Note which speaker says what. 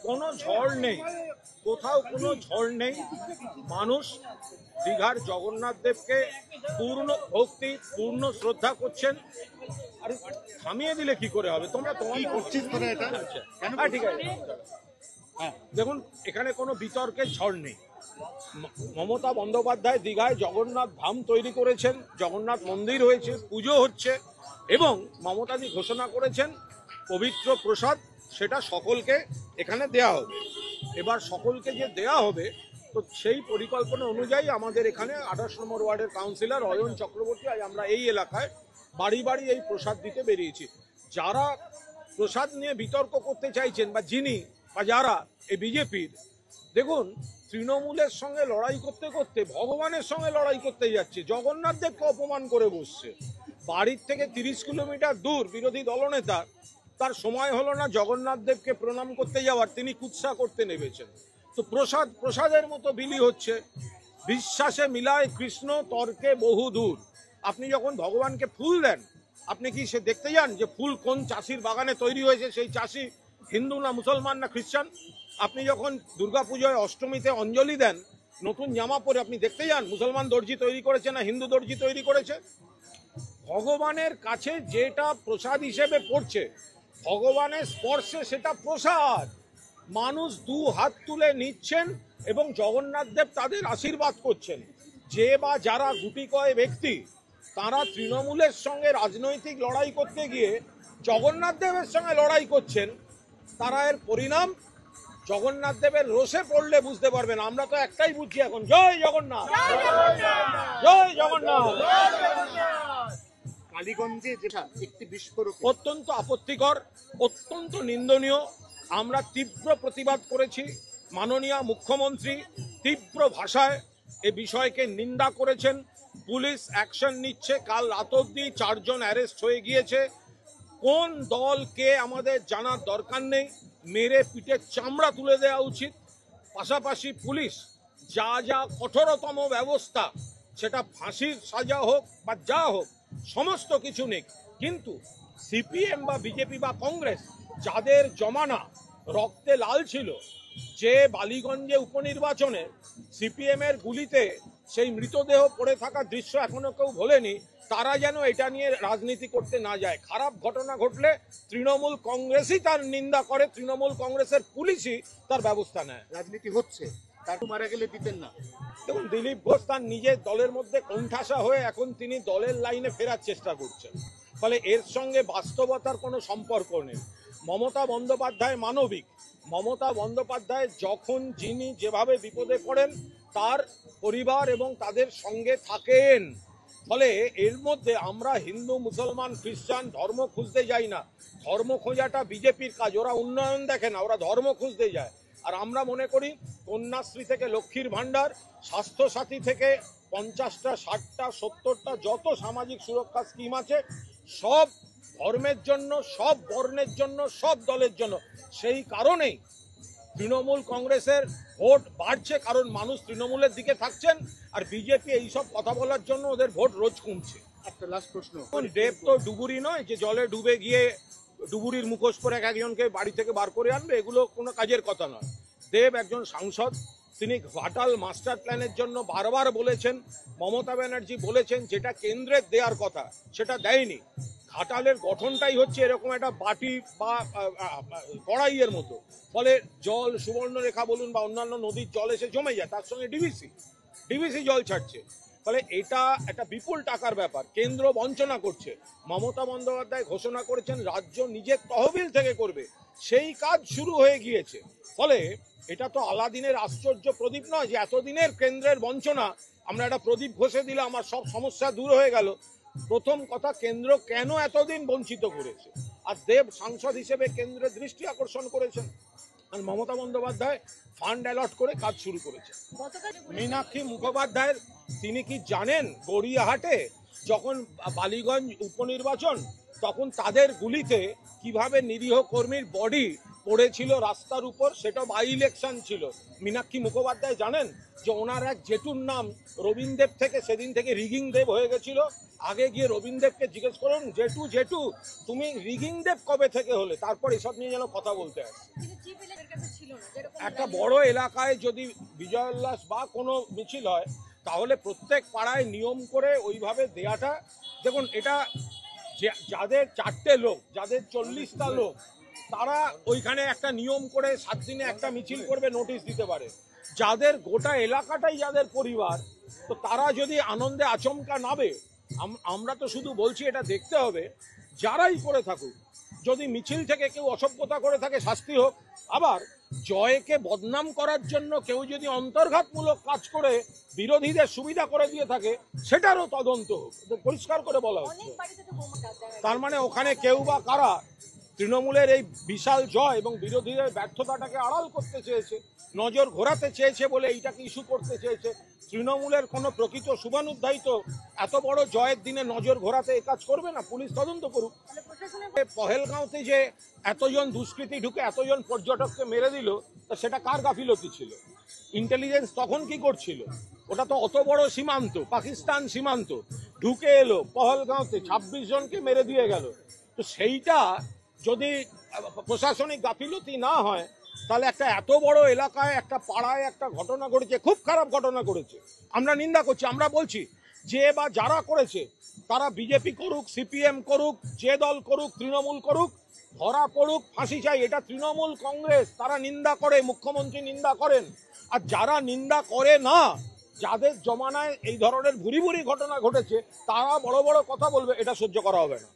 Speaker 1: কোনো ঝড় নেই, কোথাও কোনো ঝড় নেই। মানুষ দীঘার জগন্নাথ দেবকে পূর্ণ ভক্তি পূর্ণ শ্রদ্ধা করছেন। আর থামিয়ে দিলে কি করে হবে? তোমরা তোমার
Speaker 2: করছিস তোরা এটা?
Speaker 1: হ্যাঁ ঠিক আছে। দেখুন, এখানে কোনো বিতর্কের ঝড় নেই। মমতা বন্দ্যোপাধ্যায় দীঘায় জগন্নাথ ধাম তৈরি করেছেন, জগন্নাথ মন্দির হয়েছে, পুজো হচ্ছে, এবং মমতাজি ঘোষণা করেছেন পবিত্র প্রসাদ সেটা সকলকে এখানে দেয়া হবে। এবার সকলকে যে দেয়া হবে, তো সেই পরিকল্পনা অনুযায়ী আমাদের এখানে 28 নম্বর ওয়ার্ডের কাউন্সিলর অয়ন চক্রবর্তী, আজ আমরা এই এলাকায় বাড়ি বাড়ি এই প্রসাদ দিতে বেরিয়েছি। যারা প্রসাদ নিয়ে বিতর্ক করতে চাইছেন বা যিনি বা যারা এই বিজেপির, দেখুন তৃণমূলের সঙ্গে লড়াই করতে করতে ভগবানের সঙ্গে লড়াই করতে যাচ্ছে, জগন্নাথ দেবকে অপমান করে বসছে। বাড়ির থেকে 30 কিলোমিটার দূর বিরোধী দলনেতা, তার সময় হলো না জগন্নাথ দেবকে প্রণাম করতে যাওয়ার, তিনি কুৎসা করতে নেমেছেন। তো প্রসাদের মতো বিলি হচ্ছে। বিশ্বাসে মিলায় কৃষ্ণ, তর্কে বহু দূর। আপনি যখন ভগবানকে ফুল দেন, আপনি কি সে দেখতে যান যে ফুল কোন চাষির বাগানে তৈরি হয়েছে, সেই চাষি হিন্দু না মুসলমান না খ্রিস্টান? আপনি যখন দুর্গাপুজোয় অষ্টমীতে অঞ্জলি দেন, নতুন জামা পরে আপনি দেখতে যান মুসলমান দর্জি তৈরি করেছে না হিন্দু দর্জি তৈরি করেছে? ভগবানের কাছে যেটা প্রসাদ হিসেবে পড়ছে, ভগবানের স্পর্শে সেটা প্রসাদ। মানুষ দু হাত তুলে নিচ্ছেন এবং জগন্নাথ দেব তাদের আশীর্বাদ করছেন। যে বা যারা গুটি কয় ব্যক্তি, তারা তৃণমূলের সঙ্গে রাজনৈতিক লড়াই করতে গিয়ে জগন্নাথ দেবের সঙ্গে লড়াই করছেন, তারা এর পরিণাম জগন্নাথ দেবের রোষে পড়লে বুঝতে পারবেন। আমরা তো একটাই বুঝছি এখন, জয় জগন্নাথ, জয় জগন্নাথ।
Speaker 2: কালীগঞ্জে যেটা একটি বিস্ফোরক,
Speaker 1: অত্যন্ত আপত্তিকর, অত্যন্ত নিন্দনীয়। আমরা তীব্র প্রতিবাদ করেছি। মাননীয় মুখ্যমন্ত্রী তীব্র ভাষায় এ বিষয়কে নিন্দা করেছেন। পুলিশ অ্যাকশন নিচ্ছে। কাল রাত অবধি 4 জন অ্যারেস্ট হয়ে গিয়েছে। কোন দলকে আমাদের জানার দরকার নেই, মেরে পিঠে চামড়া তুলে দেওয়া উচিত। পাশাপাশি পুলিশ যা যা কঠোরতম ব্যবস্থা, সেটা ফাঁসির সাজা হোক বা যা হোক, সমস্ত কিছু নেই। কিন্তু সিপিএম বা বিজেপি বা কংগ্রেস, যাদের জমানা রক্তে লাল ছিল, যে বালিগঞ্জে উপনির্বাচনে সিপিএম এর গুলিতে সেই মৃতদেহ পড়ে থাকার দৃশ্য এখনো কেউ ভোলেনি, তারা যেন এটা নিয়ে রাজনীতি করতে না যায়। খারাপ ঘটনা ঘটলে তৃণমূল কংগ্রেসই তার নিন্দা করে, তৃণমূল কংগ্রেসের পুলিশই তার ব্যবস্থা নেয়।
Speaker 2: রাজনীতি হচ্ছে, তাকে মারা গেলে দিতেন না।
Speaker 1: দেখুন, দিলীপ ঘোষ তার নিজের দলের মধ্যে কোণঠাসা হয়ে এখন তিনি দলের লাইনে ফেরার চেষ্টা করছেন। ফলে এর সঙ্গে বাস্তবতার কোনো সম্পর্ক নেই। মমতা বন্দ্যোপাধ্যায় মানবিক। মমতা বন্দ্যোপাধ্যায় যখন যিনি যেভাবে বিপদে পড়েন, তার পরিবার এবং তাদের সঙ্গে থাকেন। ফলে এর মধ্যে আমরা হিন্দু মুসলমান খ্রিস্টান ধর্ম খুঁজতে যাই না। ধর্ম খোঁজাটা বিজেপির কাজ, ওরা উন্নয়ন দেখে না, ওরা ধর্ম খুঁজতে যায়। আর আমরা মনে করি কন্যাশ্রী থেকে লক্ষ্মীর ভাণ্ডার, স্বাস্থ্যসাথী থেকে 50টা 60টা 70টা যত সামাজিক সুরক্ষা স্কিম আছে, সব ধর্মের জন্য, সব বর্ণের জন্য, সব দলের জন্য। সেই কারণেই তৃণমূল কংগ্রেসের ভোট বাড়ছে, কারণ মানুষ তৃণমূলের দিকে থাকছেন, আর বিজেপি এইসব কথা বলার জন্য ওদের ভোট রোজ কমছে।
Speaker 2: একটা লাস্ট প্রশ্ন,
Speaker 1: দেব তো ডুবুরি নয় যে জলে ডুবে গিয়ে ডুবুরির মুখোশ পরে একজনকে বাড়ি থেকে বার করে আনবে, এগুলো কোনো কাজের কথা নয়। দেব একজন সাংসদ, তিনি ঘাটাল মাস্টার প্ল্যানের জন্য বারবার বলেছেন। মমতা ব্যানার্জি বলেছেন যেটা কেন্দ্রের দেওয়ার কথা সেটা দেয়নি। ঘাটালের গঠনটাই হচ্ছে এরকম একটা বাটি বা কড়াইয়ের মতো, ফলে জল সুবর্ণরেখা বলুন বা অন্যান্য নদীর জল এসে জমে যায়, তার সঙ্গে ডিভিসি জল ছাড়ছে। ফলে এটা একটা বিপুল টাকার ব্যাপার, কেন্দ্র বঞ্চনা করছে। মমতা বন্দ্যোপাধ্যায় ঘোষণা করেছেন রাজ্য নিজের তহবিল থেকে করবে, সেই কাজ শুরু হয়ে গিয়েছে। ফলে এটা তো আলাদিনের আশ্চর্য প্রদীপ নয় যে এতদিনের কেন্দ্রের বঞ্চনা আমরা একটা প্রদীপ ঘষে দিলে আমার সব সমস্যা দূর হয়ে গেল। প্রথম কথা, কেন্দ্র কেন এতদিন বঞ্চিত করেছে, আর দেব সাংসদ হিসেবে কেন্দ্রের দৃষ্টি আকর্ষণ করেছেন। আর মমতা বন্দ্যোপাধ্যায় ফান্ড অ্যালট করে কাজ শুরু করেছে। মীনাক্ষী মুখোপাধ্যায়ের, তিনি কি জানেন গড়িয়াহাটে যখন বালিগঞ্জ উপনির্বাচন, তখন তাদের গুলিতে কিভাবে নিরীহ কর্মীর বডি পড়েছিল রাস্তার উপর, সেটা বাই ইলেকশন ছিল। মীনাক্ষী মুখোপাধ্যায় জানেন যে ওনার এক জেঠুর নাম রবীন দেব থেকে সেদিন থেকে রিগিং দেব হয়ে গেছিল। আগে গিয়ে রবীন দেবকে জিজ্ঞেস করুন, জেঠু তুমি রিগিং দেব কবে থেকে হলে, তারপর এসব নিয়ে যেন কথা বলতে আসে। একটা বড় এলাকায় যদি বিজয় উল্লাস বা কোনো মিছিল হয় তাহলে প্রত্যেক পাড়ায় নিয়ম করে ওইভাবে দেয়াটা, দেখুন এটা যাদের 4টে লোক, যাদের 40টা লোক, তারা ওইখানে একটা নিয়ম করে 7 দিনে একটা মিছিল করবে, নোটিশ দিতে পারে। যাদের গোটা এলাকাটাই যাদের পরিবার, তো তারা যদি আনন্দে আচমকা নাবে, আমরা তো শুধু বলছি এটা দেখতে হবে যারাই করে থাকুক, যদি মিছিল থেকে কেউ অসভ্যতা করে থাকে শাস্তি হোক। আবার জয়কে বদনাম করার জন্য কেউ যদি অন্তর্ঘাতমূলক কাজ করে বিরোধীদের সুবিধা করে দিয়ে থাকে সেটারও তদন্ত হোক, পরিষ্কার করে বলা হচ্ছে। তার মানে ওখানে কেউ বা কারা তৃণমূলের এই বিশাল জয় এবং বিরোধীদের ব্যর্থতাটাকে আড়াল করতে চেয়েছে, নজর ঘোরাতে চেয়েছে বলে এইটাকে ইস্যু করতে চেয়েছে। তৃণমূলের কোনো প্রকৃত শুভানুধ্যায়ী তো এত বড় জয়ের দিনে নজর ঘোরাতে এই কাজ করবে না, পুলিশ তদন্ত করুক। পহেলগাঁওতে যে এতজন দুষ্কৃতী ঢুকে এতজন পর্যটককে মেরে দিল, তা সেটা কার গাফিলতি ছিল? ইন্টেলিজেন্স তখন কি করছিল? ওটা তো অত বড় সীমান্ত, পাকিস্তান সীমান্ত, ঢুকে এলো পহেলগাঁওতে 26 জনকে মেরে দিয়ে গেল। তো সেইটা যদি প্রশাসনিক গাফিলতি না হয়, তাহলে একটা এত বড় এলাকায় একটা পাড়ায় একটা ঘটনা ঘটেছে, খুব খারাপ ঘটনা করেছে, আমরা নিন্দা করছি। আমরা বলছি যে বা যারা করেছে তারা বিজেপি করুক, সিপিএম করুক, যে দল করুক, তৃণমূল করুক, ধরা পড়ুক, ফাঁসি চাই। এটা তৃণমূল কংগ্রেস, তারা নিন্দা করে, মুখ্যমন্ত্রী নিন্দা করেন। আর যারা নিন্দা করে না, যাদের জমানায় এই ধরনের ভুরি ভুরি ঘটনা ঘটেছে, তারা বড় বড় কথা বলবে, এটা সহ্য করা হবে না।